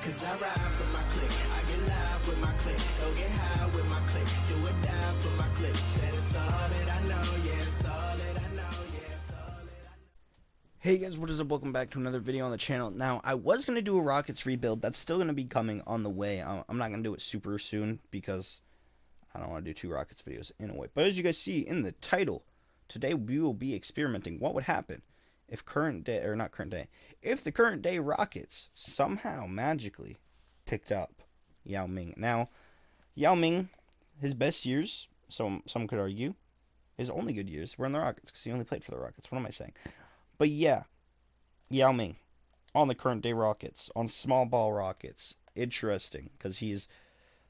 Cause I ride for my click, I get live with my click, go get high with my click, do or die for my click. Said it's all that I know, yeah, it's all that I know, yeah, it's all that I know. Hey guys, what is up? Welcome back to another video on the channel. Now, I was going to do a Rockets rebuild. That's still going to be coming on the way. I'm not going to do it super soon because I don't want to do two Rockets videos in a way. But as you guys see in the title, today we will be experimenting what would happen if if the current day Rockets somehow magically picked up Yao Ming. Now, Yao Ming, his best years, some could argue, his only good years were in the Rockets because he only played for the Rockets. What am I saying? But yeah, Yao Ming on the current day Rockets, on small ball Rockets. Interesting because he's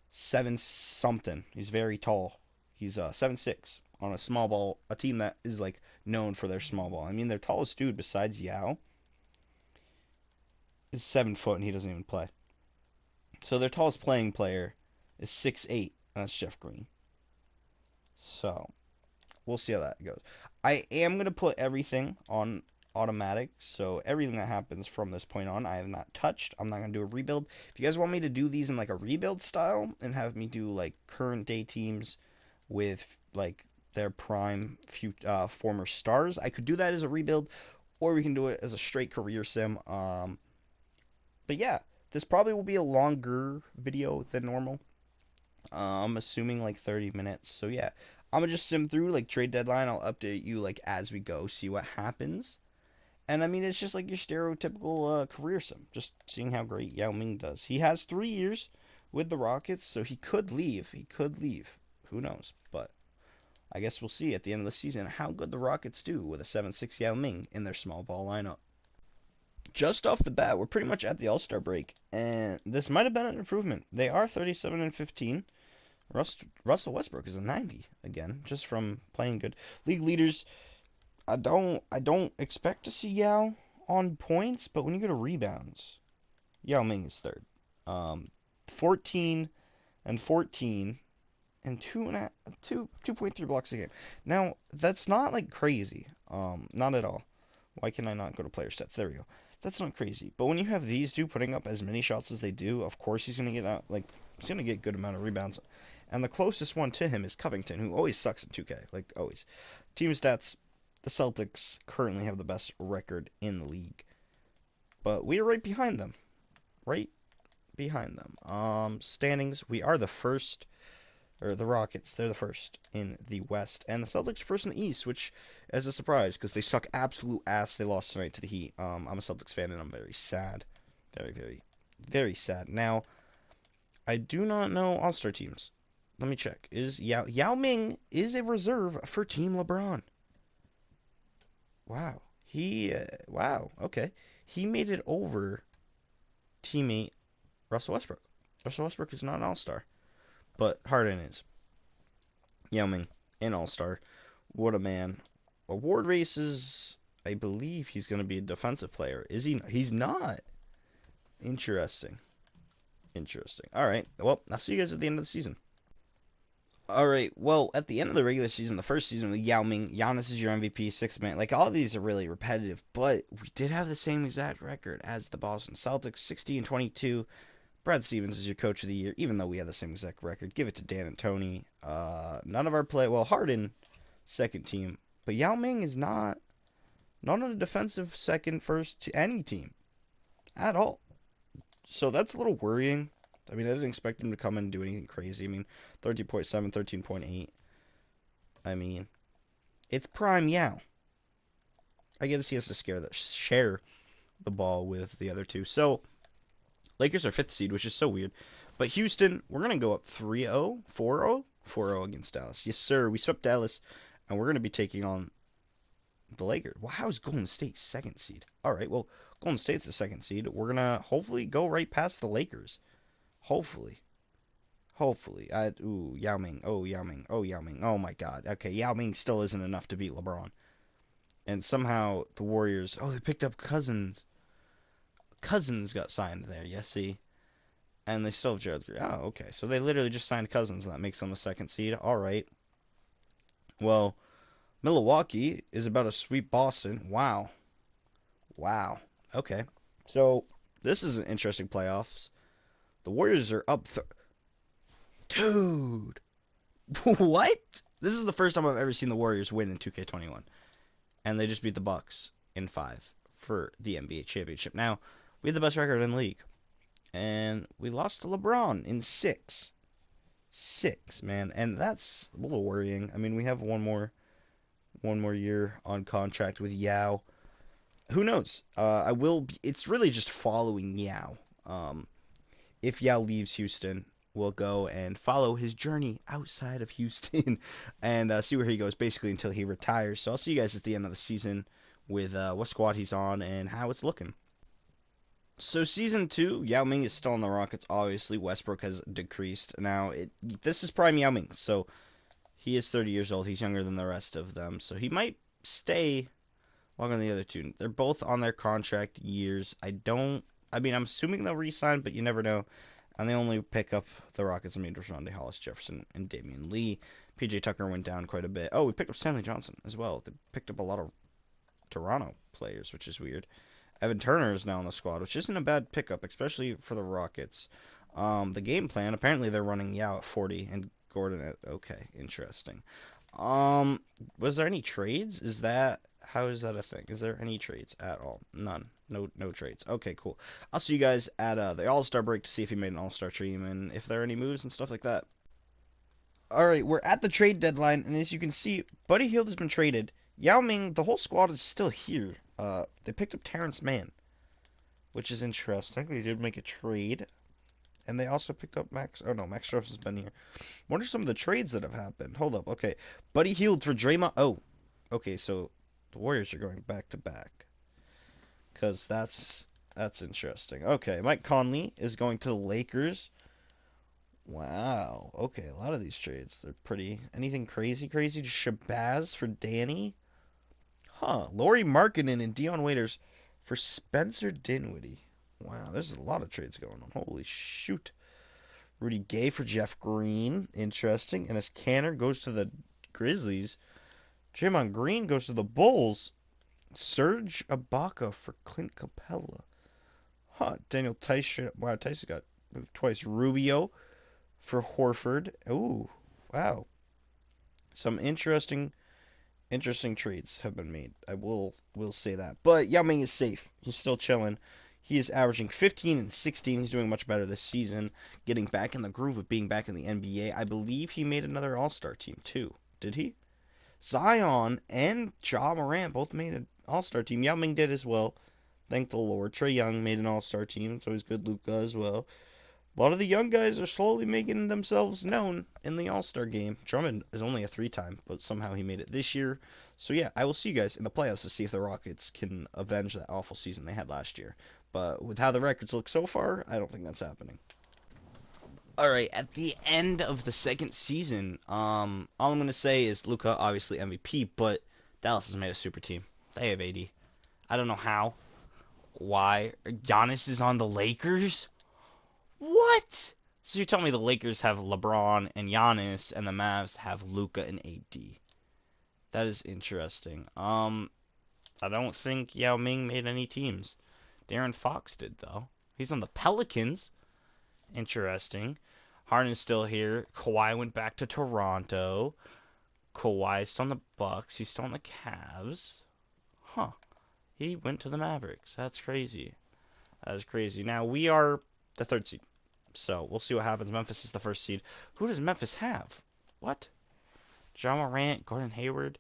7 something. He's very tall. He's 7'6" on a small ball, a team that is like known for their small ball. I mean, their tallest dude besides Yao is 7 foot and he doesn't even play. So their tallest playing player is 6'8", and that's Jeff Green. So we'll see how that goes. I am gonna put everything on automatic, so everything that happens from this point on I have not touched. I'm not gonna do a rebuild. If you guys want me to do these in like a rebuild style and have me do like current day teams with like their prime former stars, I could do that as a rebuild, or we can do it as a straight career sim. But yeah, this probably will be a longer video than normal. I'm assuming like 30 minutes. So yeah, I'm gonna just sim through like trade deadline. I'll update you like as we go, see what happens. And I mean, it's just like your stereotypical career sim, just seeing how great Yao Ming does. He has 3 years with the Rockets, so he could leave. He could leave. Who knows? But I guess we'll see at the end of the season how good the Rockets do with a 7'6" Yao Ming in their small ball lineup. Just off the bat, we're pretty much at the All-Star break, and this might have been an improvement. They are 37-15. Russell Westbrook is a 90 again, just from playing good. League leaders, I don't expect to see Yao on points, but when you go to rebounds, Yao Ming is third. 14 and 14 and 2.3 blocks a game. Now, that's not like crazy. Not at all. Why can I not go to player stats? There we go. That's not crazy. But when you have these two putting up as many shots as they do, of course he's gonna get out, like he's gonna get a good amount of rebounds. And the closest one to him is Covington, who always sucks in 2K, like always. Team stats, the Celtics currently have the best record in the league. But we are right behind them. Right behind them. Standings, we are the first, or the Rockets, they're the first in the West, and the Celtics are first in the East, which is a surprise because they suck absolute ass. They lost tonight to the Heat. I'm a Celtics fan and I'm very sad. Very, very, very sad. Now, I do not know All-Star teams. Let me check. Is Yao Ming is a reserve for Team LeBron. Wow. Wow, okay. He made it over teammate Russell Westbrook. Russell Westbrook is not an all-star, but Harden is. Yao Ming, an all-star. What a man. Award races, I believe he's going to be a defensive player. Is he? He's not. Interesting. Interesting. All right. Well, I'll see you guys at the end of the season. Alright, well, at the end of the regular season, the first season with Yao Ming, Giannis is your MVP, 6-man. Like, all of these are really repetitive, but we did have the same exact record as the Boston Celtics, 60-22. Brad Stevens is your coach of the year, even though we had the same exact record. Give it to Dan and Tony. None of our Harden, second team. But Yao Ming is not on a defensive second, first to any team at all. So that's a little worrying. I mean, I didn't expect him to come in and do anything crazy. I mean, 13.7, 13.8. I mean, it's prime Yao. I guess he has to share the ball with the other two. So, Lakers are 5th seed, which is so weird. But Houston, we're going to go up 3-0, 4-0? 4-0 against Dallas. Yes, sir. We swept Dallas, and we're going to be taking on the Lakers. Well, how is Golden State 2nd seed? All right, well, Golden State's the 2nd seed. We're going to hopefully go right past the Lakers. Hopefully. Ooh, Yao Ming. Oh, Yao Ming. Oh, Yao Ming. Oh, my God. Okay, Yao Ming still isn't enough to beat LeBron. And somehow the Warriors... Oh, they picked up Cousins. Cousins got signed there, yes, see? And they still have Jared Green. Oh, okay. So they literally just signed Cousins, and that makes them a 2nd seed. All right. Well, Milwaukee is about to sweep Boston. Wow. Wow. Okay. So, this is an interesting playoffs. The Warriors are up. Dude, what? This is the first time I've ever seen the Warriors win in 2K21, and they just beat the Bucks in 5 for the NBA championship. Now, we had the best record in the league, and we lost to LeBron in 6. 6, man, and that's a little worrying. I mean, we have one more year on contract with Yao. Who knows? It's really just following Yao. If Yao leaves Houston, we'll go and follow his journey outside of Houston and see where he goes, basically until he retires. So I'll see you guys at the end of the season with what squad he's on and how it's looking. So season 2, Yao Ming is still on the Rockets. Obviously, Westbrook has decreased. Now, this is prime Yao Ming, so he is 30 years old. He's younger than the rest of them, so he might stay longer than the other two. They're both on their contract years. I'm assuming they'll re-sign, but you never know. And they only pick up the Rockets. I mean, Rashawn Hollis Jefferson and Damian Lee. PJ Tucker went down quite a bit. Oh, we picked up Stanley Johnson as well. They picked up a lot of Toronto players, which is weird. Evan Turner is now on the squad, which isn't a bad pickup, especially for the Rockets. The game plan, apparently they're running Yao at 40 and Gordon at, okay, interesting. Was there any trades? How is that a thing? Is there any trades at all? None. No trades. Okay, cool. I'll see you guys at the All-Star break to see if he made an All-Star team and if there are any moves and stuff like that. Alright, we're at the trade deadline, and as you can see, Buddy Hield has been traded. Yao Ming, the whole squad is still here. They picked up Terrence Mann, which is interesting. They did make a trade. And they also picked up Max Strus has been here. What are some of the trades that have happened? Hold up, okay. Buddy Hield for Draymond. Oh, okay, so the Warriors are going back to back. Because that's interesting. Okay, Mike Conley is going to the Lakers. Wow. Okay, a lot of these trades. They're pretty. Anything crazy? Just Shabazz for Danny? Huh. Lauri Markkanen and Dion Waiters for Spencer Dinwiddie. Wow, there's a lot of trades going on. Holy shoot. Rudy Gay for Jeff Green. Interesting. And as Canner goes to the Grizzlies. Draymond Green goes to the Bulls. Serge Ibaka for Clint Capella. Huh. Daniel Tice. Wow, Tice got moved twice. Rubio for Horford. Ooh, wow. Some interesting trades have been made. I will say that. But Yao Ming is safe. He's still chilling. He is averaging 15 and 16. He's doing much better this season, getting back in the groove of being back in the NBA. I believe he made another All-Star team too. Did he? Zion and Ja Morant both made an All-Star team. Yao Ming did as well. Thank the Lord. Trae Young made an All-Star team, so he's good. Luka as well. A lot of the young guys are slowly making themselves known in the All-Star game. Drummond is only a 3-time, but somehow he made it this year. So yeah, I will see you guys in the playoffs to see if the Rockets can avenge that awful season they had last year. But with how the records look so far, I don't think that's happening. Alright, at the end of the second season, all I'm going to say is Luka, obviously MVP, but Dallas has made a super team. They have AD. I don't know how. Why? Giannis is on the Lakers? What? So you're telling me the Lakers have LeBron and Giannis, and the Mavs have Luka and AD? That is interesting. I don't think Yao Ming made any teams. Darren Fox did, though. He's on the Pelicans. Interesting. Harden's still here. Kawhi went back to Toronto. Kawhi's still on the Bucks. He's still on the Cavs. Huh. He went to the Mavericks. That's crazy. That is crazy. Now, we are the 3rd seed. So, we'll see what happens. Memphis is the 1st seed. Who does Memphis have? What? Ja Morant, Gordon Hayward,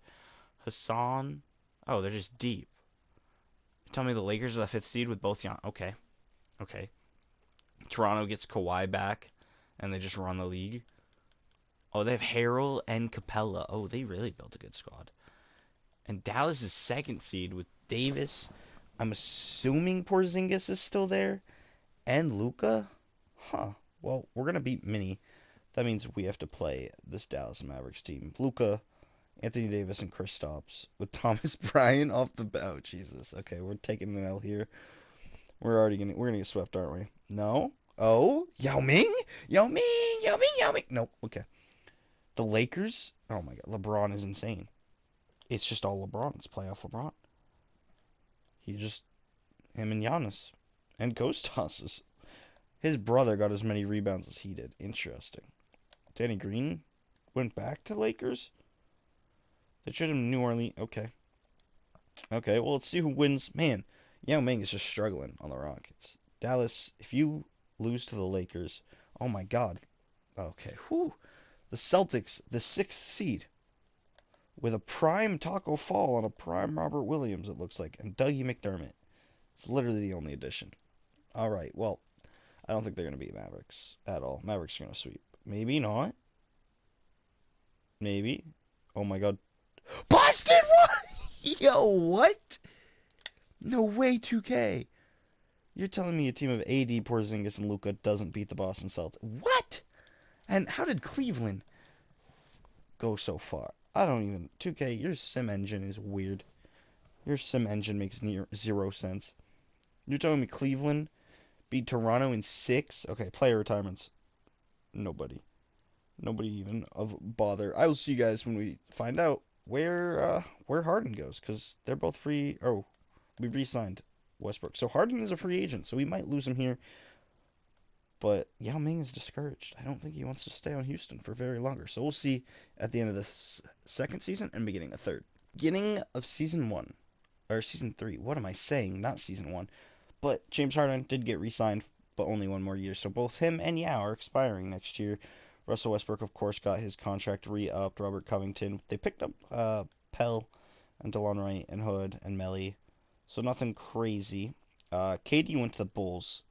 Hassan. Oh, they're just deep. Tell me the Lakers are the 5th seed with both young. Okay. Toronto gets Kawhi back, and they just run the league. Oh, they have Harrell and Capella. Oh, they really built a good squad. And Dallas is 2nd seed with Davis. I'm assuming Porzingis is still there. And Luka? Huh. Well, we're going to beat Mini. That means we have to play this Dallas Mavericks team. Luka, Anthony Davis, and Kristaps with Thomas Bryant off the bench. Oh, Jesus. Okay, we're taking an L here. We're gonna get swept, aren't we? No? Oh? Yao Ming? Nope. Okay. The Lakers? Oh my god. LeBron is insane. It's just all LeBron. It's playoff LeBron. Him and Giannis. And Ghost tosses. His brother got as many rebounds as he did. Interesting. Danny Green went back to Lakers? They traded him to New Orleans. Okay. Okay, well, let's see who wins. Man, Yao Ming is just struggling on the Rockets. Dallas, if you lose to the Lakers, oh my God. Okay, whew. The Celtics, the 6th seed, with a prime Taco Fall and a prime Robert Williams, it looks like, and Dougie McDermott. It's literally the only addition. All right, well, I don't think they're going to beat Mavericks at all. Mavericks are going to sweep. Maybe not. Maybe. Oh my God. Boston won! Yo, what? No way, 2K. You're telling me a team of AD, Porzingis, and Luka doesn't beat the Boston Celtics? What? And how did Cleveland go so far? I don't even... 2K, your sim engine is weird. Your sim engine makes zero sense. You're telling me Cleveland beat Toronto in 6? Okay, player retirements. Nobody. Nobody even of bother. I will see you guys when we find out where Harden goes, because they're both free. Oh, we re-signed Westbrook. So Harden is a free agent, so we might lose him here. But Yao Ming is discouraged. I don't think he wants to stay on Houston for very longer. So we'll see at the end of the second season and beginning of third. Beginning of season 1, or season 3. What am I saying? Not season 1. But James Harden did get re-signed, but only 1 more year. So both him and Yao are expiring next year. Russell Westbrook, of course, got his contract re-upped. Robert Covington. They picked up Pell and DeLon Wright and Hood and Melly. So nothing crazy. KD went to the Bulls,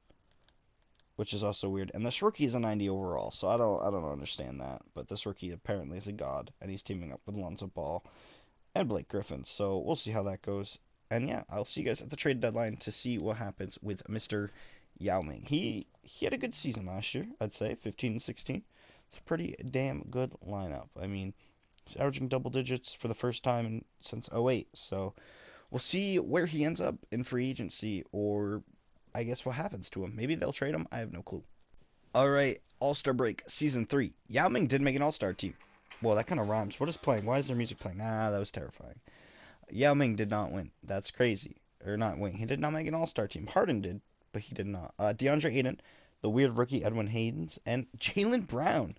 which is also weird. And this rookie is a 90 overall, so I don't understand that. But this rookie apparently is a god, and he's teaming up with Lonzo Ball and Blake Griffin. So we'll see how that goes. And yeah, I'll see you guys at the trade deadline to see what happens with Mr. Yao Ming. He had a good season last year, I'd say, 15 and 16. It's a pretty damn good lineup. I mean, he's averaging double digits for the first time since '08. So we'll see where he ends up in free agency, or I guess what happens to him. Maybe they'll trade him. I have no clue. All right, All-Star break, season 3. Yao Ming did make an All-Star team. Well, that kind of rhymes. What is playing? Why is there music playing? Ah, that was terrifying. Yao Ming did not win. That's crazy. Or not win. He did not make an All-Star team. Harden did, but he did not. DeAndre Ayton, the weird rookie Edwin Haynes, and Jaylen Brown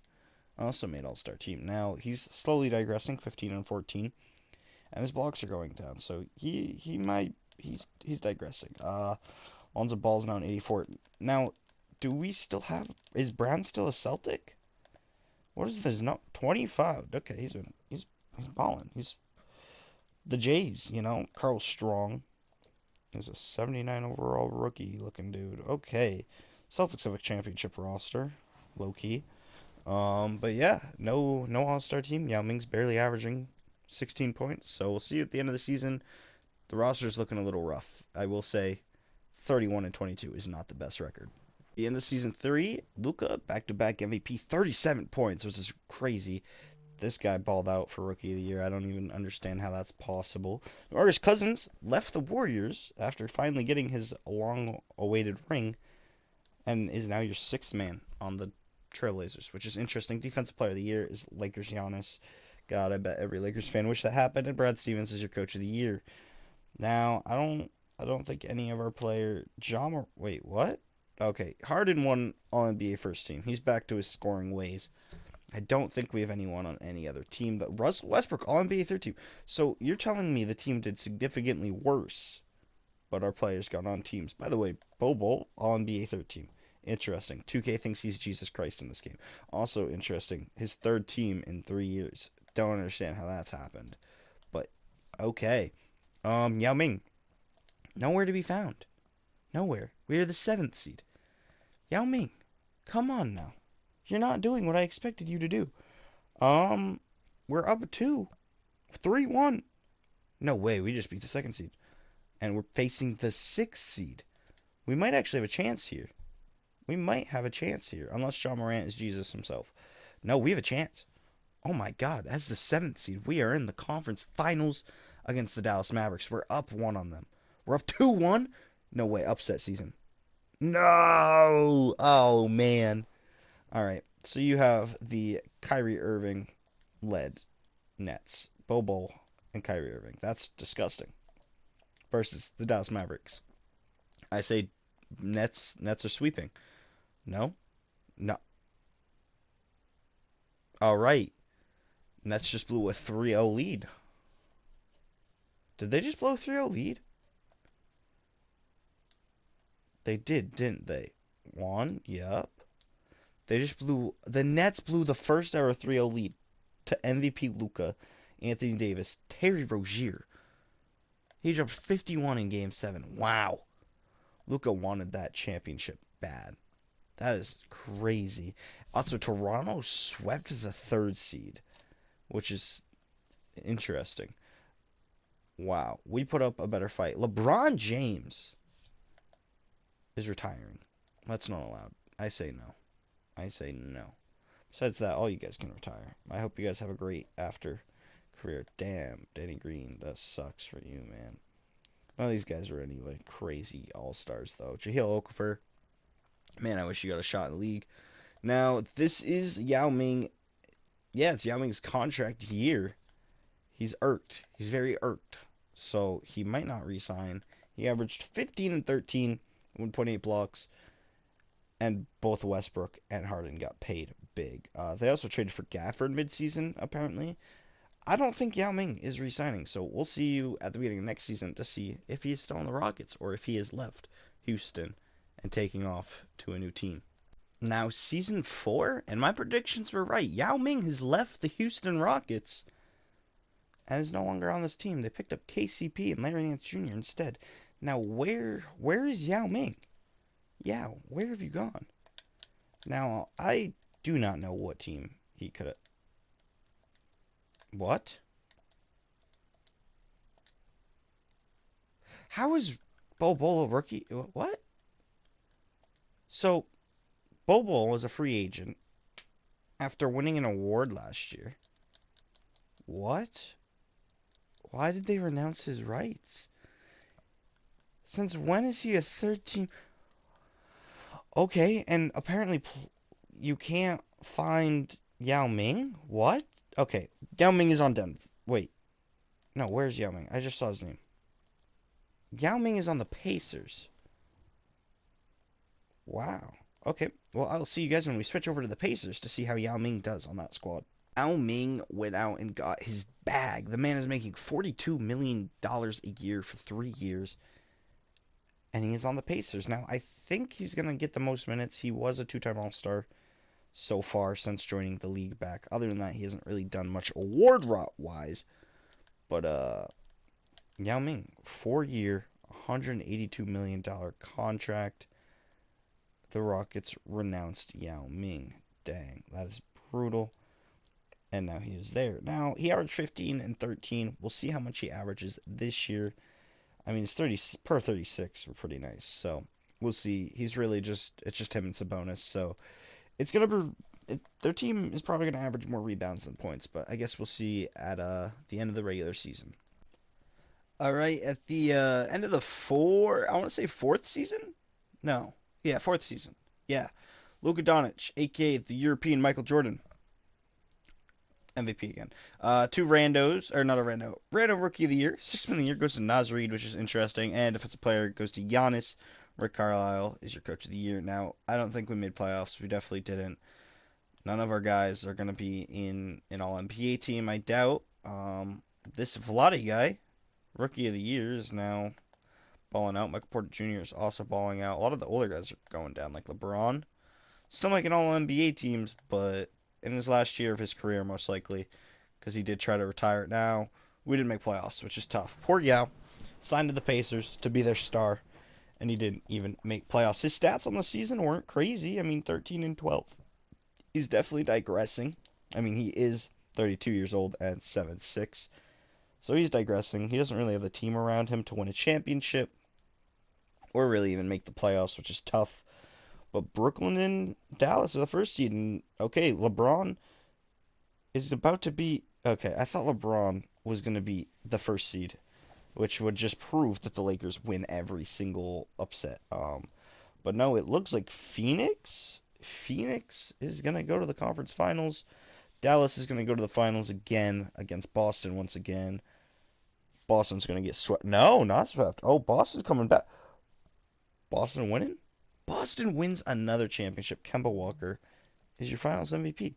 also made All-Star team. Now, he's slowly digressing, 15 and 14, and his blocks are going down, so he's digressing. Lonzo Ball's now an 84. Now, do we still have... Is Brown still a Celtic? What is this? No, 25. Okay, he's balling. He's the Jays, you know. Carl Strong is a 79 overall rookie looking dude. Okay. Celtics have a championship roster, low key. But yeah, no All-Star team. Yao Ming's barely averaging 16 points. So we'll see you at the end of the season. The roster's looking a little rough. I will say 31 and 22 is not the best record. The end of season 3, Luka, back-to-back MVP, 37 points, which is crazy. This guy balled out for Rookie of the Year. I don't even understand how that's possible. Marcus Cousins left the Warriors after finally getting his long-awaited ring and is now your 6th man on the Trailblazers, which is interesting. Defensive Player of the Year is Lakers Giannis. God, I bet every Lakers fan wished that happened. And Brad Stevens is your Coach of the Year. Now, I don't think any of our wait, what? Okay, Harden won All-NBA first team. He's back to his scoring ways. I don't think we have anyone on any other team. Russell Westbrook, All-NBA third team. So you're telling me the team did significantly worse, but our players got on teams. By the way, Bobo, All-NBA third team. Interesting. 2K thinks he's Jesus Christ in this game. Also interesting. His 3rd team in 3 years. Don't understand how that's happened. But, okay. Yao Ming. Nowhere to be found. Nowhere. We are the 7th seed. Yao Ming. Come on now. You're not doing what I expected you to do. We're up 3-1. No way. We just beat the 2nd seed. And we're facing the 6th seed. We might actually have a chance here. Unless Ja Morant is Jesus himself. No, we have a chance. Oh my God, as the 7th seed, we are in the conference finals against the Dallas Mavericks. We're up 1 on them. We're up 2-1? No way, upset season. No! Oh, man. All right, so you have the Kyrie Irving-led Nets. Bobo and Kyrie Irving. That's disgusting. Versus the Dallas Mavericks. I say Nets are sweeping. No? No. All right. Nets just blew a 3-0 lead. Did they just blow a 3-0 lead? They did, didn't they? One, yep. The Nets blew the first ever 3-0 lead to MVP Luka, Anthony Davis, Terry Rozier. He dropped 51 in Game 7. Wow. Luka wanted that championship bad. That is crazy. Also, Toronto swept the third seed, which is interesting. Wow. We put up a better fight. LeBron James is retiring. That's not allowed. I say no. I say no. Besides that, all you guys can retire. I hope you guys have a great after career. Damn, Danny Green, that sucks for you, man. None of these guys are any like crazy all-stars though. Jahlil Okafor, man, I wish you got a shot in the league. Now, this is Yao Ming. Yeah, it's Yao Ming's contract year. He's irked. He's very irked. So he might not resign. He averaged 15 and 13, 1.8 blocks, and both Westbrook and Harden got paid big. They also traded for Gafford midseason, apparently. I don't think Yao Ming is resigning, so we'll see you at the beginning of next season to see if he is still on the Rockets or if he has left Houston and taking off to a new team. Now, season 4, and my predictions were right. Yao Ming has left the Houston Rockets and is no longer on this team. They picked up KCP and Larry Nance Jr. instead. Now, where is Yao Ming? Yao, where have you gone? Now, I do not know what team he could have... What? How is Bol rookie? What? So, Bol was a free agent after winning an award last year. What? Why did they renounce his rights? Since when is he a 13? Okay, and apparently you can't find Yao Ming? What? Okay, Yao Ming is on Denver. Wait. No, where's Yao Ming? I just saw his name. Yao Ming is on the Pacers. Wow. Okay, well, I'll see you guys when we switch over to the Pacers to see how Yao Ming does on that squad. Yao Ming went out and got his bag. The man is making $42 million a year for 3 years. And he is on the Pacers. Now, I think he's going to get the most minutes. He was a 2-time All-Star so far since joining the league back. Other than that, he hasn't really done much award-wise. But, Yao Ming, 4-year, $182 million contract. The Rockets renounced Yao Ming. Dang, that is brutal. And now he is there. Now, he averaged 15 and 13. We'll see how much he averages this year. I mean, it's 30 per 36 are pretty nice. So, we'll see. He's really it's just him and Sabonis. So, it's going to be, their team is probably going to average more rebounds than points. But I guess we'll see at the end of the regular season. All right, at the end of the I want to say fourth season? No. Yeah, fourth season. Yeah. Luka Doncic, a.k.a. the European Michael Jordan. MVP again. Two randos, or not a rando. Random Rookie of the Year. Sixth Man of the Year goes to Naz Reid, which is interesting. And Defensive Player goes to Giannis. Rick Carlisle is your Coach of the Year. Now, I don't think we made playoffs. We definitely didn't. None of our guys are going to be in an All-NBA team, I doubt. This Vlade guy, Rookie of the Year, is now balling out. Michael Porter Jr. is also balling out. A lot of the older guys are going down, like LeBron. Still making All-NBA teams, but in his last year of his career, most likely, because he did try to retire. Now, we didn't make playoffs, which is tough. Poor Yao signed to the Pacers to be their star, and he didn't even make playoffs. His stats on the season weren't crazy. I mean, 13 and 12. He's definitely digressing. I mean, he is 32 years old and 7'6", so he's digressing. He doesn't really have the team around him to win a championship or really even make the playoffs, which is tough. But Brooklyn and Dallas are the first seed. And, okay, LeBron is about to be... Okay, I thought LeBron was going to be the first seed, which would just prove that the Lakers win every single upset. But no, it looks like Phoenix is going to go to the conference finals. Dallas is going to go to the finals again against Boston once again. Boston's going to get swept. No, not swept. Oh, Boston's coming back. Boston winning? Boston wins another championship. Kemba Walker is your Finals MVP.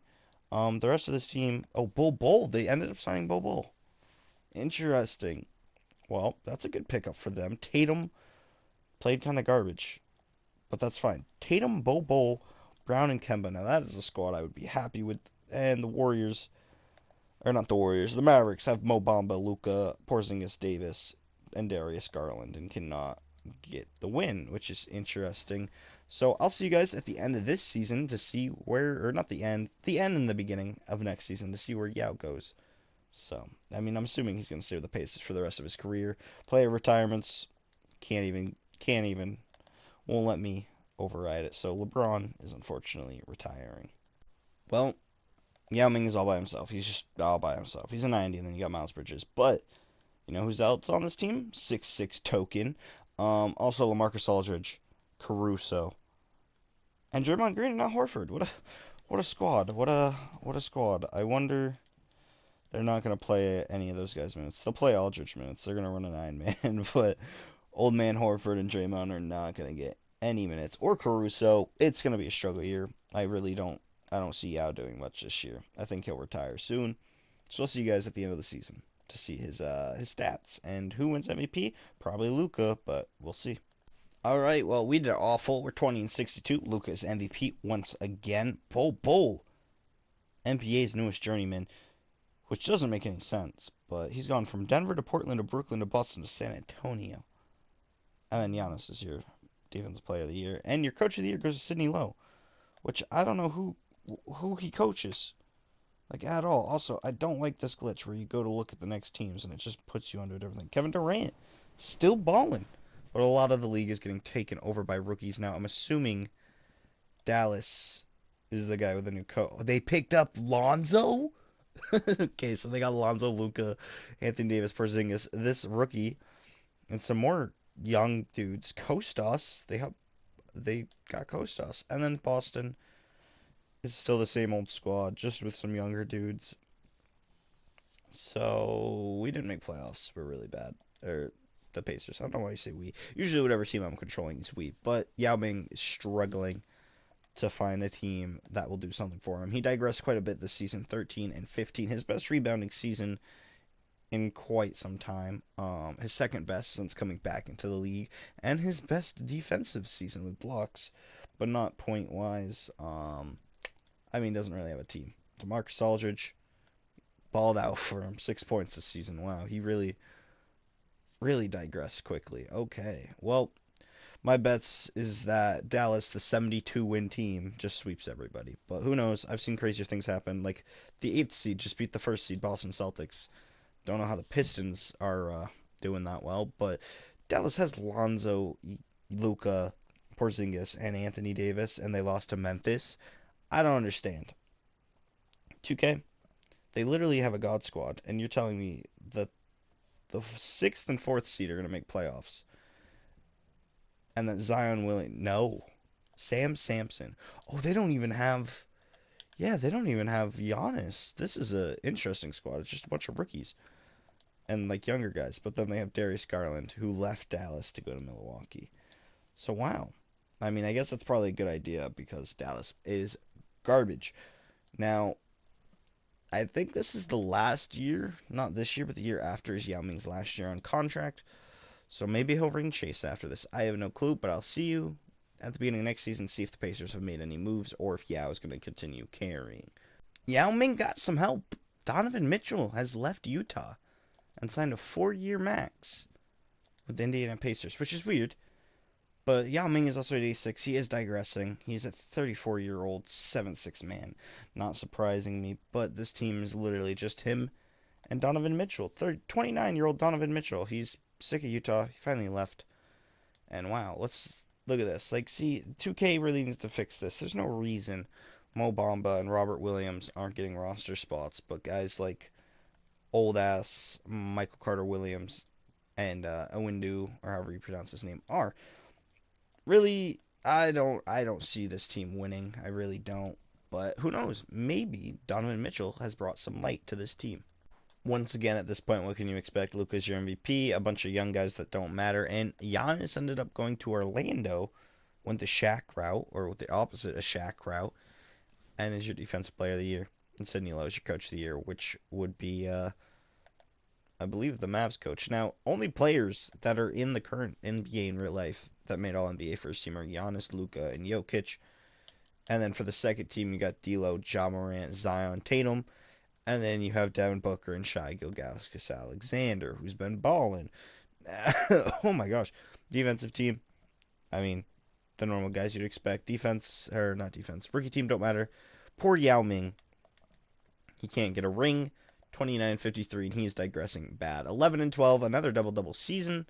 The rest of this team, Bol Bol. They ended up signing Bol Bol. Interesting. Well, that's a good pickup for them. Tatum played kind of garbage, but that's fine. Tatum, Bol Bol, Brown, and Kemba. Now that is a squad I would be happy with. And the Warriors, or not the Warriors, the Mavericks have Mo Bamba, Luka, Porzingis, Davis, and Darius Garland, and cannot get the win, which is interesting. So I'll see you guys at the end of this season to see where, or not the end and the beginning of next season to see where Yao goes. So, I mean, I'm assuming he's going to stay with the Pacers for the rest of his career. Player retirements, can't even, won't let me override it. So LeBron is unfortunately retiring. Well, Yao Ming is all by himself. He's just all by himself. He's a 90, and then you got Miles Bridges. But you know who's else on this team? 6'6" token. Also LaMarcus Aldridge, Caruso, and Draymond Green and not Horford. What a squad. What a squad. I wonder. They're not going to play any of those guys' minutes. They'll play Aldridge minutes. They're going to run a 9-man, but old man Horford and Draymond are not going to get any minutes. Or Caruso. It's going to be a struggle year. I don't see Yao doing much this year. I think he'll retire soon. So I'll see you guys at the end of the season to see his stats. And who wins MVP? Probably Luka, but we'll see. All right, well, we did awful. We're 20-62. Luka is MVP once again. Bol, NBA's newest journeyman, which doesn't make any sense, but he's gone from Denver to Portland to Brooklyn to Boston to San Antonio. And then Giannis is your Defensive Player of the Year. And your Coach of the Year goes to Sidney Lowe, which I don't know who he coaches, like, at all. Also, I don't like this glitch where you go to look at the next teams and it just puts you under a different thing. Kevin Durant, still balling, but a lot of the league is getting taken over by rookies now. I'm assuming Dallas is the guy with the new coach. They picked up Lonzo? Okay, so they got Lonzo, Luka, Anthony Davis, Porzingis, this rookie, and some more young dudes. Kostas, they got Kostas, and then Boston is still the same old squad, just with some younger dudes. So we didn't make playoffs. We're really bad. Or the Pacers. I don't know why you say we. Usually, whatever team I'm controlling is we. But Yao Ming is struggling to find a team that will do something for him. He digressed quite a bit this season, 13 and 15. His best rebounding season in quite some time. His second best since coming back into the league. And his best defensive season with blocks, but not point-wise. I mean, doesn't really have a team. DeMarcus Aldridge balled out for him. 6 points this season. Wow, he really digressed quickly. Okay, well, my bets is that Dallas, the 72-win team, just sweeps everybody. But who knows? I've seen crazier things happen. Like the 8th seed just beat the 1st seed Boston Celtics. Don't know how the Pistons are doing that well, but Dallas has Lonzo, Luka, Porzingis, and Anthony Davis, and they lost to Memphis. I don't understand. 2K, they literally have a god squad, and you're telling me that the 6th and 4th seed are going to make playoffs. And that Zion Williams, no. Sam Sampson. Oh, they don't even have, they don't even have Giannis. This is a interesting squad. It's just a bunch of rookies and like younger guys. But then they have Darius Garland, who left Dallas to go to Milwaukee. So wow. I mean, I guess that's probably a good idea because Dallas is garbage. Now, I think this is the last year, not this year, but the year after is Yao Ming's last year on contract. So maybe he'll ring Chase after this. I have no clue, but I'll see you at the beginning of next season, see if the Pacers have made any moves or if Yao is going to continue carrying. Yao Ming got some help. Donovan Mitchell has left Utah and signed a 4-year max with the Indiana Pacers, which is weird. But Yao Ming is also at 86. He is digressing. He's a 34-year-old 7'6" man. Not surprising me, but this team is literally just him and Donovan Mitchell. 29-year-old Donovan Mitchell. He's sick of Utah. He finally left. And wow, let's look at this. Like, see, 2K really needs to fix this. There's no reason Mo Bamba and Robert Williams aren't getting roster spots, but guys like old-ass Michael Carter-Williams and Awindu, or however you pronounce his name, are. Really, I don't see this team winning. I really don't. But who knows? Maybe Donovan Mitchell has brought some light to this team. Once again, at this point, what can you expect? Luka's your MVP, a bunch of young guys that don't matter, and Giannis ended up going to Orlando went the Shaq route, or the opposite of Shaq route, and is your defensive player of the year. And Sidney Lowe is your coach of the year, which would be, I believe, the Mavs coach. Now, only players that are in the current NBA in real life that made All NBA first team are Giannis, Luka, and Jokic. And then for the second team, you got D'Lo, Ja Morant, Zion, Tatum. And then you have Devin Booker and Shai Gilgeous-Alexander, who's been balling. Oh my gosh. Defensive team, I mean, the normal guys you'd expect. Defense, or not defense, rookie team don't matter. Poor Yao Ming. He can't get a ring. 29-53, and he's digressing bad. 11-12, another double-double season.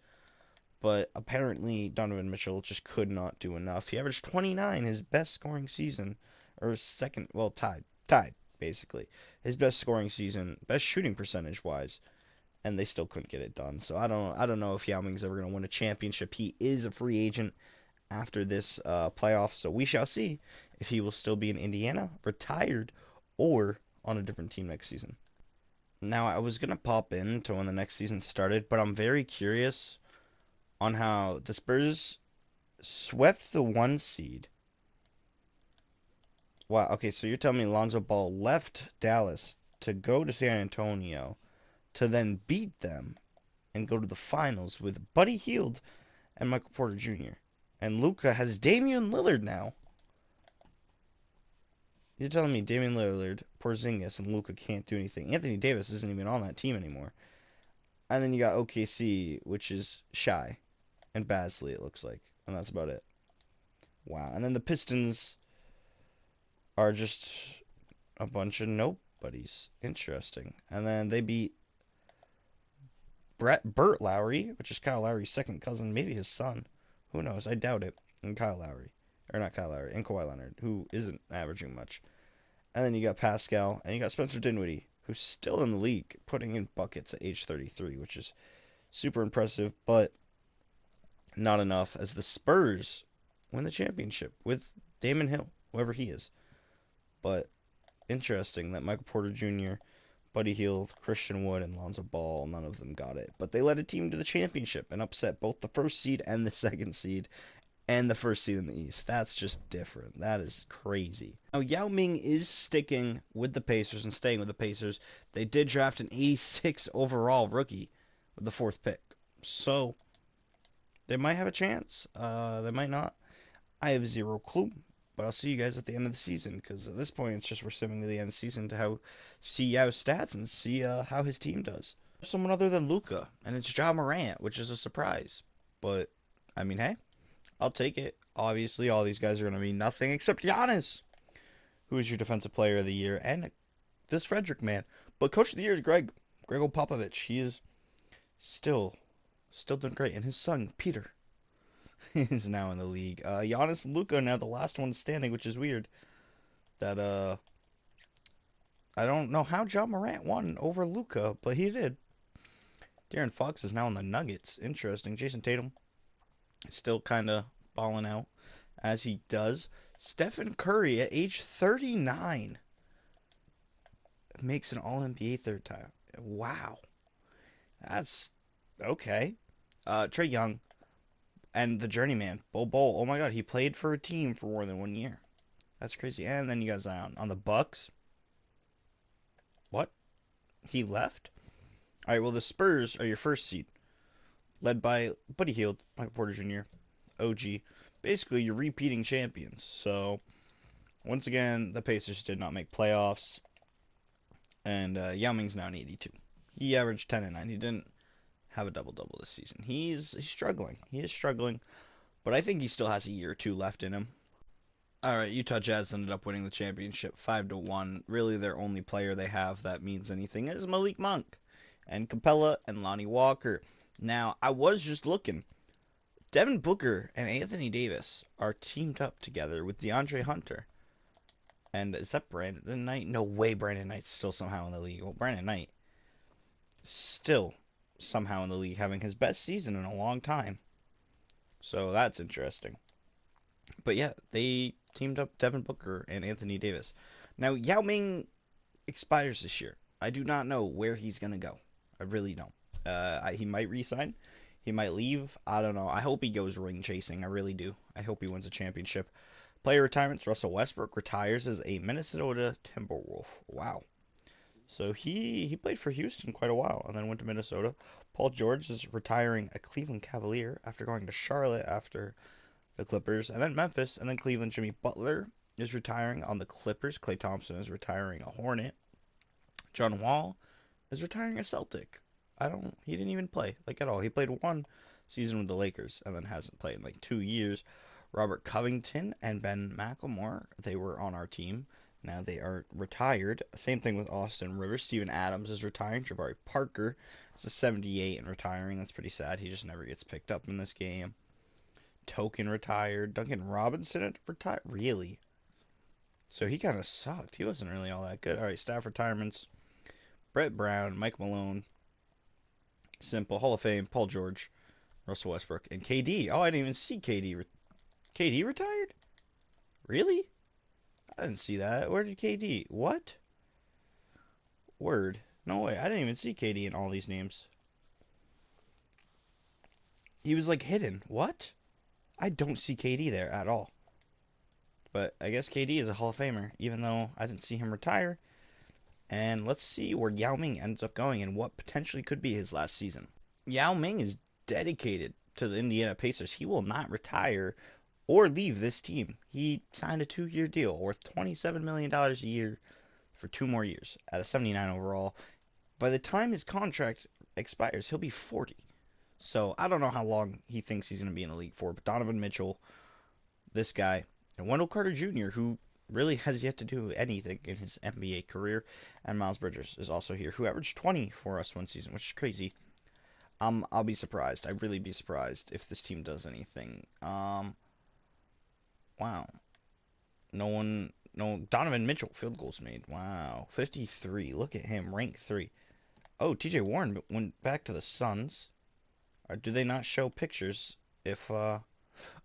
But apparently Donovan Mitchell just could not do enough. He averaged 29, his best scoring season. Or second, well, tied, basically. His best scoring season, best shooting percentage-wise. And they still couldn't get it done. So I don't know if Yao Ming's ever going to win a championship. He is a free agent after this playoff, so we shall see if he will still be in Indiana, retired, or on a different team next season. Now, I was going to pop in to when the next season started, but I'm very curious on how the Spurs swept the 1 seed. Wow, okay, so you're telling me Lonzo Ball left Dallas to go to San Antonio to then beat them and go to the finals with Buddy Hield and Michael Porter Jr. And Luka has Damian Lillard now. You're telling me Damian Lillard, Porzingis, and Luka can't do anything. Anthony Davis isn't even on that team anymore. And then you got OKC, which is Shai and Basley, it looks like. And that's about it. Wow. And then the Pistons are just a bunch of nobodies. Interesting. And then they beat Burt Lowry, which is Kyle Lowry's second cousin, maybe his son. Who knows? I doubt it. And Kyle Lowry. Or not Kyle Lowry, and Kawhi Leonard, who isn't averaging much. And then you got Pascal, and you got Spencer Dinwiddie, who's still in the league, putting in buckets at age 33, which is super impressive, but not enough as the Spurs win the championship with Damon Hill, whoever he is. But interesting that Michael Porter Jr., Buddy Hield, Christian Wood, and Lonzo Ball, none of them got it. But they led a team to the championship and upset both the first seed and the second seed and the first seed in the East. That's just different. That is crazy. Now, Yao Ming is sticking with the Pacers and staying with the Pacers. They did draft an 86 overall rookie with the 4th pick. So, they might have a chance. They might not. I have zero clue. But I'll see you guys at the end of the season, because at this point, it's just we're simming to the end of the season to see Yao's stats and see how his team does. Someone other than Luka, and it's Ja Morant, which is a surprise. But, I mean, hey, I'll take it. Obviously, all these guys are going to mean nothing except Giannis, who is your defensive player of the year, and this Frederick man. But coach of the year is Greg Popovich. He is still doing great, and his son, Peter, is now in the league. Giannis and Luka now the last one standing, which is weird. That I don't know how Ja Morant won over Luka, but he did. De'Aaron Fox is now in the Nuggets. Interesting. Jason Tatum is still kind of balling out as he does. Stephen Curry at age 39 makes an All-NBA third time. Wow. That's okay. Trae Young and the journeyman, Bol Bol. Oh my god, he played for a team for more than 1 year. That's crazy. And then you got Zion on the Bucks. What? He left? Alright, well, the Spurs are your first seed, led by Buddy Hield, Michael Porter Jr., OG. Basically, you're repeating champions. So, once again, the Pacers did not make playoffs. And Yao Ming's now an 82. He averaged 10 and 9. He didn't have a double-double this season. He's struggling. He is struggling. But I think he still has a year or two left in him. Alright, Utah Jazz ended up winning the championship 5-1. Really, their only player they have that means anything is Malik Monk and Capella and Lonnie Walker. Now, I was just looking. Devin Booker and Anthony Davis are teamed up together with DeAndre Hunter. And is that Brandon Knight? No way Brandon Knight's still somehow in the league. Well, Brandon Knight still somehow in the league, having his best season in a long time. So that's interesting. But yeah, they teamed up Devin Booker and Anthony Davis. Now, Yao Ming expires this year. I do not know where he's going to go. I really don't. He might resign. He might leave. I don't know. I hope he goes ring chasing. I really do. I hope he wins a championship. Player retirements. Russell Westbrook retires as a Minnesota Timberwolf. Wow. So he played for Houston quite a while and then went to Minnesota. Paul George is retiring a Cleveland Cavalier after going to Charlotte after the Clippers, and then Memphis, and then Cleveland. Jimmy Butler is retiring on the Clippers. Klay Thompson is retiring a Hornet. John Wall is retiring a Celtic. He didn't even play, like, at all. He played one season with the Lakers and then hasn't played in like 2 years. Robert Covington and Ben McLemore, they were on our team. Now they are retired. Same thing with Austin Rivers. Steven Adams is retiring. Jabari Parker is a 78 and retiring. That's pretty sad. He just never gets picked up in this game. Token retired. Duncan Robinson retired. Really? So he kind of sucked. He wasn't really all that good. All right, staff retirements. Brett Brown, Mike Malone, Simple, Hall of Fame, Paul George, Russell Westbrook, and KD. Oh, I didn't even see KD. KD retired? Really? I didn't see that. Where did KD? What? Word. No way. I didn't even see KD in all these names. He was like hidden. What? I don't see KD there at all. But I guess KD is a Hall of Famer, even though I didn't see him retire. And let's see where Yao Ming ends up going and what potentially could be his last season. Yao Ming is dedicated to the Indiana Pacers. He will not retire or leave this team. He signed a 2-year deal worth $27 million a year for 2 more years at a 79 overall. By the time his contract expires, he'll be 40. So I don't know how long he thinks he's going to be in the league for. But Donovan Mitchell, this guy, and Wendell Carter Jr., who really has yet to do anything in his NBA career, and Miles Bridges is also here, who averaged 20 for us one season, which is crazy. I'll be surprised. I'd really be surprised if this team does anything. Wow. No, Donovan Mitchell field goals made. Wow. 53. Look at him, rank 3. Oh, TJ Warren went back to the Suns. Or do they not show pictures if,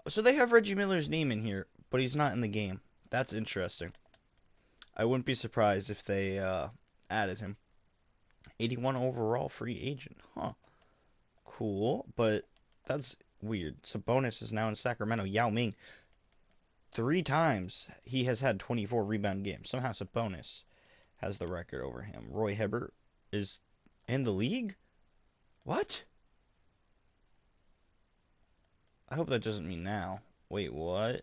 So they have Reggie Miller's name in here, but he's not in the game. That's interesting. I wouldn't be surprised if they added him. 81 overall free agent. Huh. Cool, but that's weird. Sabonis is now in Sacramento. Yao Ming, 3 times he has had 24 rebound games. Somehow Sabonis has the record over him. Roy Hibbert is in the league? What? I hope that doesn't mean now. Wait, what?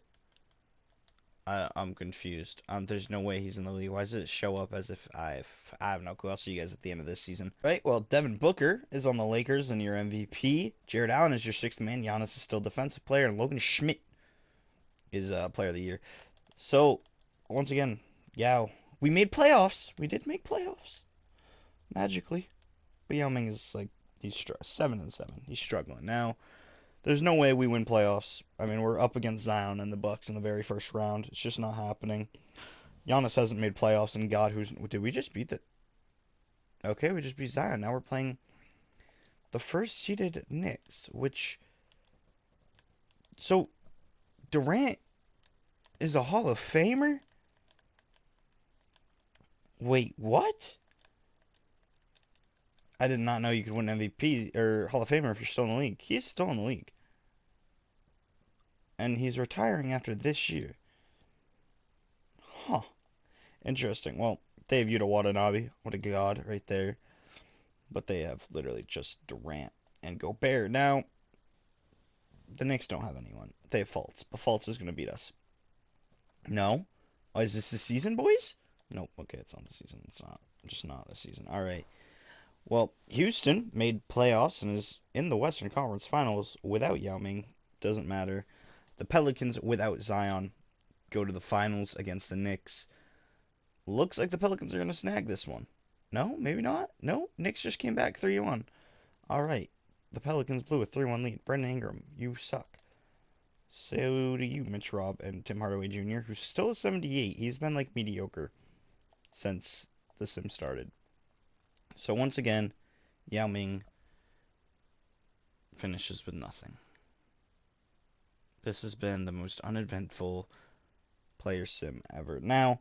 I'm confused. There's no way he's in the league. Why does it show up as if I have no clue? I'll see you guys at the end of this season. Right, well, Devin Booker is on the Lakers and your MVP. Jared Allen is your 6th man. Giannis is still defensive player. And Logan Schmidt is player of the year. So, once again, Yao. We made playoffs. We did make playoffs. Magically. But Yao Ming is like, he's 7-7. He's struggling. Now, there's no way we win playoffs. I mean, we're up against Zion and the Bucks in the very first round. It's just not happening. Giannis hasn't made playoffs, and God, did we just beat the? Okay, we just beat Zion. Now we're playing the first seeded Knicks, so Durant is a Hall of Famer? Wait, what? I did not know you could win MVP or Hall of Famer if you're still in the league. He's still in the league. And he's retiring after this year. Huh. Interesting. Well, they have Yuta Watanabe. What a god right there. But they have literally just Durant and Gobert. Now, the Knicks don't have anyone. They have Fultz. But Fultz is going to beat us. No? Oh, is this the season, boys? Nope. Okay, it's not the season. It's not. Just not the season. All right. Well, Houston made playoffs and is in the Western Conference Finals without Yao Ming. Doesn't matter. The Pelicans, without Zion, go to the finals against the Knicks. Looks like the Pelicans are going to snag this one. No, maybe not. No, Knicks just came back 3-1. All right. The Pelicans blew a 3-1 lead. Brendan Ingram, you suck. So do you, Mitch Robb and Tim Hardaway Jr., who's still a 78. He's been, like, mediocre since The Sims started. So once again, Yao Ming finishes with nothing. This has been the most uneventful player sim ever. Now,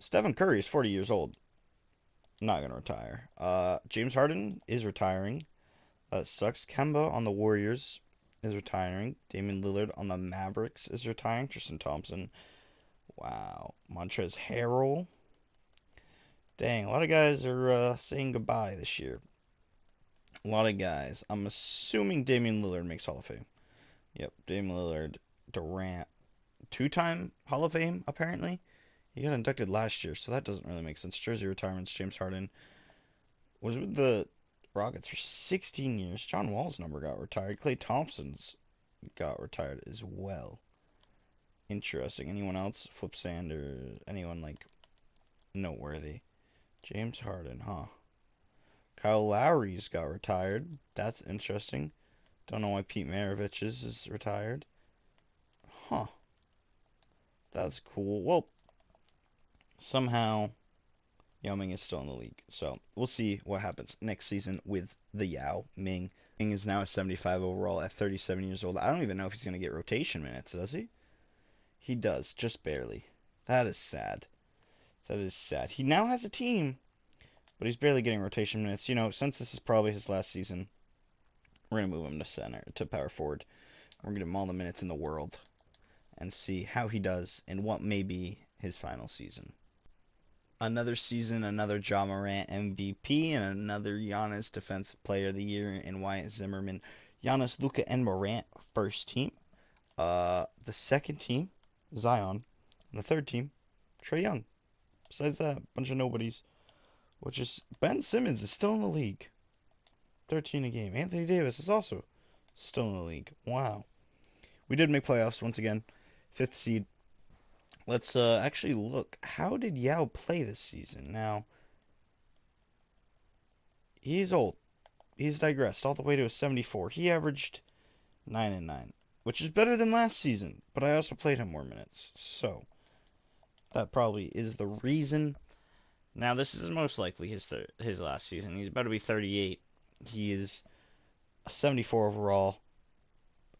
Stephen Curry is 40 years old. Not going to retire. James Harden is retiring. Sucks. Kemba on the Warriors is retiring. Damian Lillard on the Mavericks is retiring. Tristan Thompson. Wow. Montrezl Harrell. Dang, a lot of guys are saying goodbye this year. A lot of guys. I'm assuming Damian Lillard makes Hall of Fame. Yep, Damian Lillard, Durant, two-time Hall of Fame, apparently. He got inducted last year, so that doesn't really make sense. Jersey retirements, James Harden was with the Rockets for 16 years. John Wall's number got retired. Klay Thompson's got retired as well. Interesting. Anyone else? Flip Sanders? Anyone, like, noteworthy? James Harden, huh? Kyle Lowry's got retired. That's interesting. Don't know why Pete Maravich's is retired. Huh. That's cool. Well, somehow Yao Ming is still in the league. So we'll see what happens next season with the Yao Ming. Ming is now a 75 overall at 37 years old. I don't even know if he's going to get rotation minutes, does he? He does, just barely. That is sad. That is sad. He now has a team, but he's barely getting rotation minutes. You know, since this is probably his last season, we're going to move him to center, to power forward. We're going to give him all the minutes in the world and see how he does in what may be his final season. Another season, another Ja Morant MVP, and another Giannis Defensive Player of the Year in Wyatt Zimmerman. Giannis, Luka, and Morant, first team. The second team, Zion. And the third team, Trae Young. Besides that, a bunch of nobodies. Which is, Ben Simmons is still in the league. 13 a game. Anthony Davis is also still in the league. Wow. We did make playoffs once again. 5th seed. Let's actually look. How did Yao play this season? Now, he's old. He's digressed all the way to a 74. He averaged 9 and 9, which is better than last season, but I also played him more minutes. So, that probably is the reason. Now, this is most likely his last season. He's about to be 38. He is a 74 overall,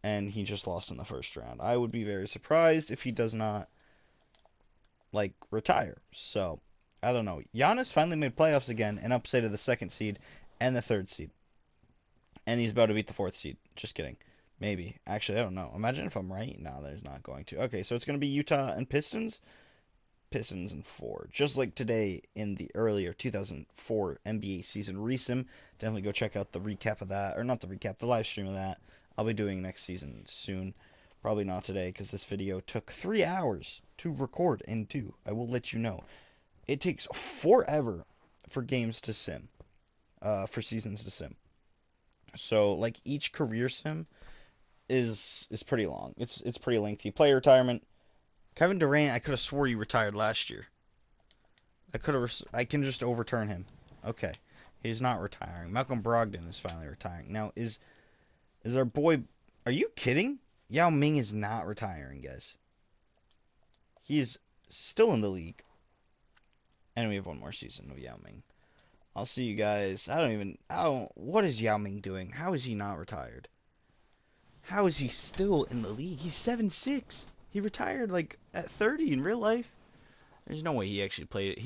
and he just lost in the first round. I would be very surprised if he does not, like, retire. So, I don't know. Giannis finally made playoffs again and upset of the 2nd seed and the 3rd seed. And he's about to beat the 4th seed. Just kidding. Maybe. Actually, I don't know. Imagine if I'm right. No, there's not going to. Okay, so it's going to be Utah and Pistons. Pistons in 4. Just like today in the earlier 2004 NBA season resim. Definitely go check out the recap of that. Or not the recap, the live stream of that. I'll be doing next season soon. Probably not today because this video took 3 hours to record and do. I will let you know. It takes forever for games to sim. For seasons to sim. So, like, each career sim is pretty long. It's pretty lengthy. Player retirement. Kevin Durant, I could have swore he retired last year. I can just overturn him. Okay. He's not retiring. Malcolm Brogdon is finally retiring. Now, is our boy... Are you kidding? Yao Ming is not retiring, guys. He's still in the league. And we have one more season of Yao Ming. I'll see you guys. What is Yao Ming doing? How is he not retired? How is he still in the league? He's 7'6". He retired, like, at 30 in real life. There's no way he actually played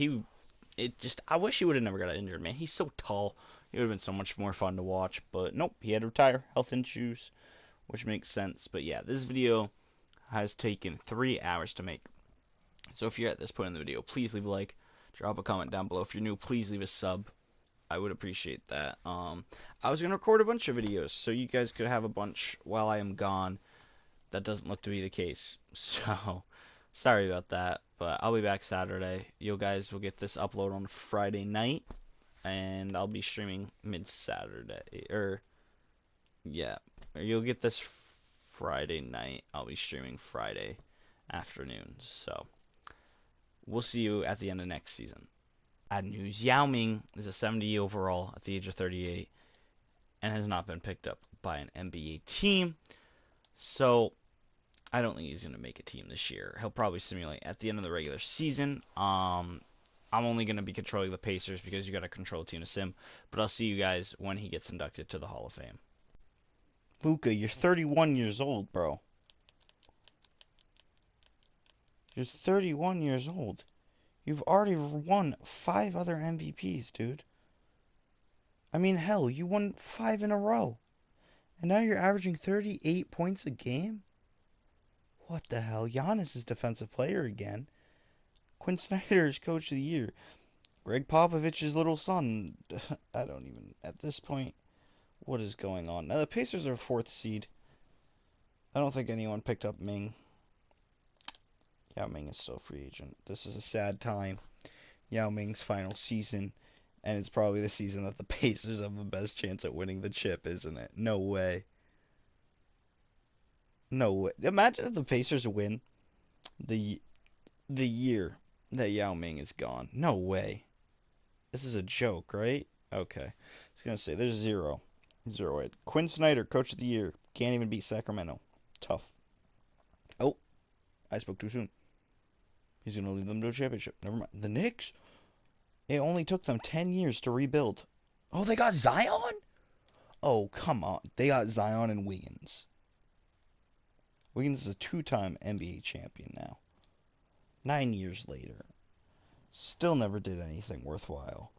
it. I wish he would have never got injured, man. He's so tall. It would have been so much more fun to watch. But nope, he had to retire. Health issues, which makes sense. But yeah, this video has taken 3 hours to make. So if you're at this point in the video, please leave a like. Drop a comment down below. If you're new, please leave a sub. I would appreciate that. I was going to record a bunch of videos so you guys could have a bunch while I am gone. That doesn't look to be the case. So, sorry about that. But I'll be back Saturday. You guys will get this upload on Friday night. And I'll be streaming mid-Saturday. Yeah. You'll get this Friday night. I'll be streaming Friday afternoon. So, we'll see you at the end of next season. Bad news. Yao Ming is a 70 overall at the age of 38 and has not been picked up by an NBA team. So, I don't think he's going to make a team this year. He'll probably simulate at the end of the regular season. I'm only going to be controlling the Pacers because you got to control a team to sim. But I'll see you guys when he gets inducted to the Hall of Fame. Luka, you're 31 years old, bro. You're 31 years old. You've already won 5 other MVPs, dude. I mean, hell, you won 5 in a row. And now you're averaging 38 points a game? What the hell? Giannis is defensive player again. Quinn Snyder is coach of the year. Greg Popovich's little son. I don't even, at this point, what is going on? Now, the Pacers are 4th seed. I don't think anyone picked up Ming. Yao Ming is still a free agent. This is a sad time. Yao Ming's final season. And it's probably the season that the Pacers have the best chance at winning the chip, isn't it? No way. No way. Imagine if the Pacers win the year that Yao Ming is gone. No way. This is a joke, right? Okay. I was going to say, there's 0. 0. Quinn Snyder, coach of the year. Can't even beat Sacramento. Tough. Oh, I spoke too soon. He's going to lead them to a championship. Never mind. The Knicks? It only took them 10 years to rebuild. Oh, they got Zion? Oh, come on. They got Zion and Wiggins. Wiggins is a 2-time NBA champion now. 9 years later. Still never did anything worthwhile.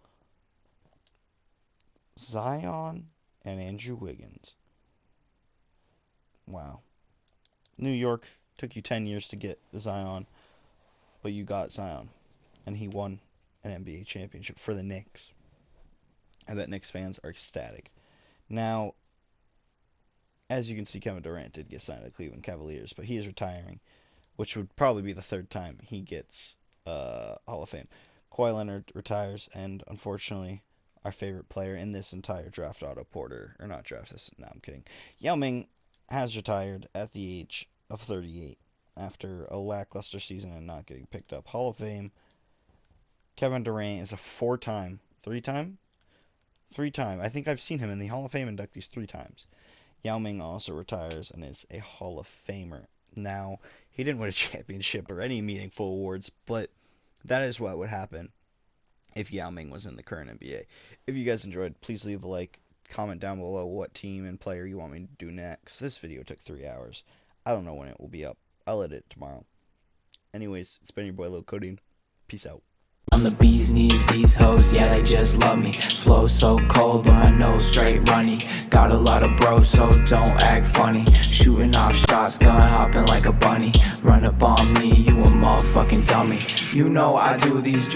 Zion and Andrew Wiggins. Wow. New York took you 10 years to get Zion, but you got Zion. And he won an NBA championship for the Knicks. I bet Knicks fans are ecstatic. Now, as you can see, Kevin Durant did get signed to Cleveland Cavaliers, but he is retiring, which would probably be the 3rd time he gets Hall of Fame. Kawhi Leonard retires, and unfortunately, our favorite player in this entire draft, Otto Porter, or not draft this, no, I'm kidding. Yao Ming has retired at the age of 38 after a lackluster season and not getting picked up. Hall of Fame. Kevin Durant is a 4-time, 3-time? 3-time. I think I've seen him in the Hall of Fame inductees 3 times. Yao Ming also retires and is a Hall of Famer. Now, he didn't win a championship or any meaningful awards, but that is what would happen if Yao Ming was in the current NBA. If you guys enjoyed, please leave a like, comment down below what team and player you want me to do next. This video took 3 hours. I don't know when it will be up. I'll edit it tomorrow. Anyways, it's been your boy Lil Coding. Peace out. I'm the bee's knees, these hoes, yeah, they just love me. Flow so cold, but my nose straight runny. Got a lot of bros, so don't act funny. Shooting off shots, gun hopping like a bunny. Run up on me, you a motherfucking dummy. You know I do these